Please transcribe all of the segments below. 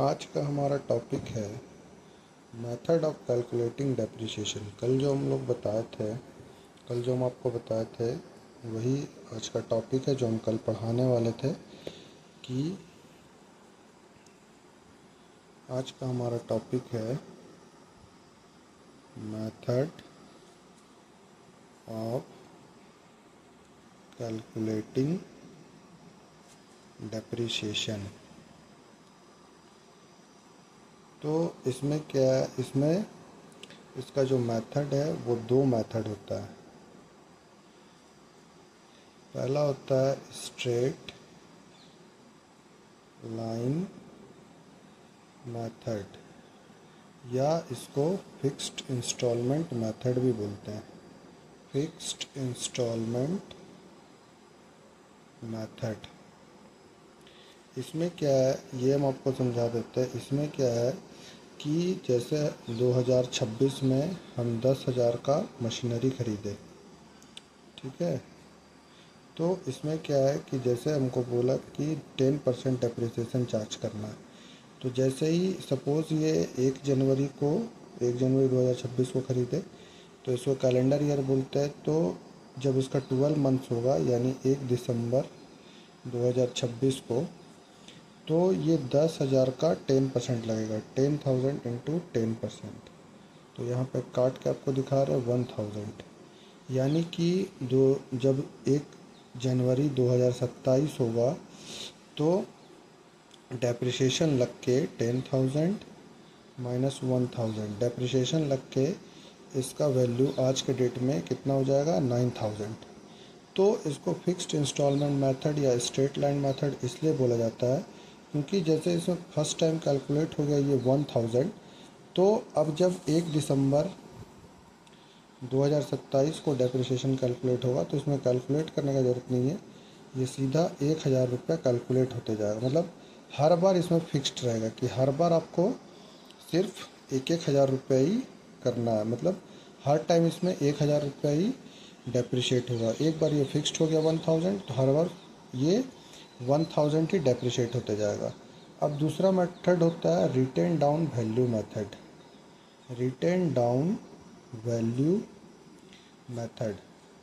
आज का हमारा टॉपिक है मेथड ऑफ कैलकुलेटिंग डेप्रिसिएशन। कल जो हम आपको बताए थे वही आज का टॉपिक है जो हम कल पढ़ाने वाले थे। कि आज का हमारा टॉपिक है मेथड ऑफ कैलकुलेटिंग डेप्रिसिएशन। तो इसमें क्या है, इसमें इसका जो मेथड है वो दो मेथड होता है। पहला होता है स्ट्रेट लाइन मेथड, या इसको फिक्स्ड इंस्टॉलमेंट मेथड भी बोलते हैं। फिक्स्ड इंस्टॉलमेंट मेथड, इसमें क्या है ये हम आपको समझा देते हैं। इसमें क्या है कि जैसे 2026 में हम 10,000 का मशीनरी खरीदे, ठीक है। तो इसमें क्या है कि जैसे हमको बोला कि 10% डेप्रिसिएशन चार्ज करना है। तो जैसे ही सपोज़ ये 1 जनवरी 2026 को खरीदे, तो इसको कैलेंडर ईयर बोलते हैं। तो जब इसका 12 मंथ्स होगा यानी 1 दिसंबर 2026 को, तो ये 10,000 का 10% लगेगा। 10,000 इंटू 10%। तो यहाँ पे काट के आपको दिखा रहे हैं 1000, यानी कि जब 1 जनवरी 2027 होगा तो डेप्रिसिएशन लग के 10,000 माइनस 1000 डेप्रिसिएशन लग के इसका वैल्यू आज के डेट में कितना हो जाएगा, 9000। तो इसको फिक्स्ड इंस्टॉलमेंट मेथड या स्ट्रेट लाइन मेथड इसलिए बोला जाता है क्योंकि जैसे इसमें फर्स्ट टाइम कैलकुलेट हो गया ये 1000, तो अब जब 1 दिसंबर 2027 को डेप्रिसिएशन कैलकुलेट होगा तो इसमें कैलकुलेट करने का ज़रूरत नहीं है, ये सीधा 1000 रुपये कैलकुलेट होते जाएगा। मतलब हर बार इसमें फिक्स्ड रहेगा कि हर बार आपको सिर्फ 1,000 रुपये ही करना है। मतलब हर टाइम इसमें 1,000 रुपये ही डेप्रिशिएट होगा। एक बार ये फिक्स्ड हो गया 1000, तो हर बार ये 1000 ही डेप्रिशिएट होते जाएगा। अब दूसरा मेथड होता है written down value method. Written down value method,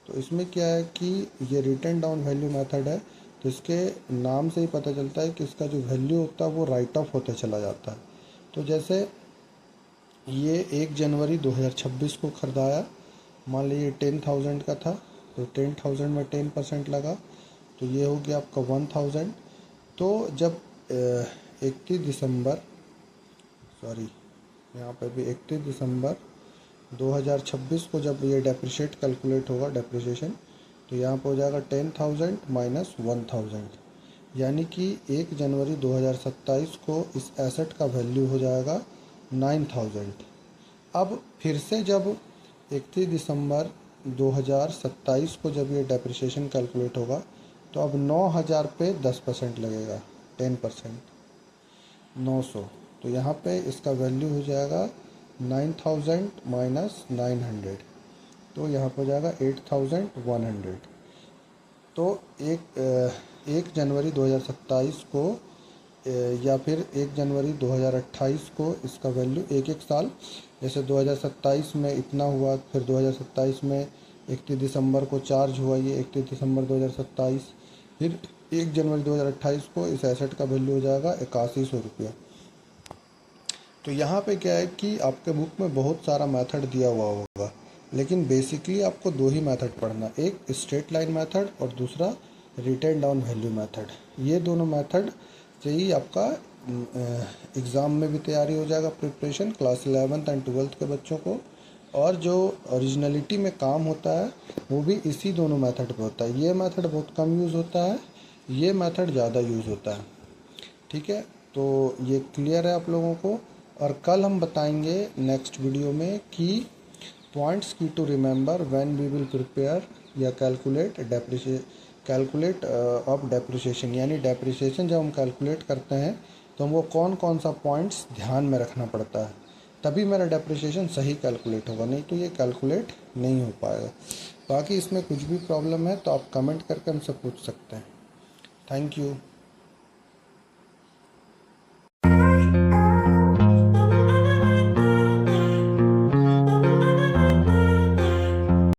तो इसमें क्या है कि ये रिटेन डाउन वैल्यू मेथड है, तो इसके नाम से ही पता चलता है कि इसका जो वैल्यू होता है वो राइट ऑफ होते चला जाता है। तो जैसे ये 1 जनवरी 2026 को खरीदाया, मान लीजिए 10,000 का था, तो 10,000 में 10% लगा, तो ये हो गया आपका 1000। तो जब 31 दिसंबर यहाँ पर भी 31 दिसंबर 2026 को जब ये डेप्रिशिएट कैलकुलेट होगा डेप्रिसिएशन, तो यहाँ पर हो जाएगा 10,000 माइनस 1000, यानी कि 1 जनवरी 2027 को इस एसेट का वैल्यू हो जाएगा 9000। अब फिर से जब 31 दिसंबर 2027 को जब ये डेप्रिसिएशन कैलकुलेट होगा, तो अब 9000 पे 10% लगेगा, 10%, 900। तो यहाँ पे इसका वैल्यू हो जाएगा 9000 माइनस 900, तो यहाँ पर हो जाएगा 8100। तो 1 जनवरी 2027 को या फिर 1 जनवरी 2028 को इसका वैल्यू एक साल, जैसे 2027 में इतना हुआ, फिर 2027 में 31 दिसंबर को चार्ज हुआ ये 31 दिसंबर 2027, फिर 1 जनवरी 2028 को इस एसेट का वैल्यू हो जाएगा 8100 रुपया। तो यहाँ पे क्या है कि आपके बुक में बहुत सारा मेथड दिया हुआ होगा, लेकिन बेसिकली आपको दो ही मेथड पढ़ना, एक स्ट्रेट लाइन मेथड और दूसरा रिटेन डाउन वैल्यू मेथड। ये दोनों मेथड से ही आपका एग्ज़ाम में भी तैयारी हो जाएगा, preparation class 11th and 12th के बच्चों को। और जो ओरिजिनलिटी में काम होता है वो भी इसी दोनों मेथड पे होता है। ये मेथड बहुत कम यूज़ होता है, ये मेथड ज़्यादा यूज़ होता है, ठीक है। तो ये क्लियर है आप लोगों को। और कल हम बताएंगे नेक्स्ट वीडियो में कि पॉइंट्स की to remember when we will prepare या कैलकुलेट ऑफ डेप्रिसिएशन, यानी डेप्रिसिएशन जब हम कैलकुलेट करते हैं तो हमको कौन कौन सा पॉइंट्स ध्यान में रखना पड़ता है, तभी मेरा डेप्रिसिएशन सही कैलकुलेट होगा, नहीं तो ये कैलकुलेट नहीं हो पाएगा। बाकी इसमें कुछ भी प्रॉब्लम है तो आप कमेंट करके हमसे पूछ सकते हैं। Thank you.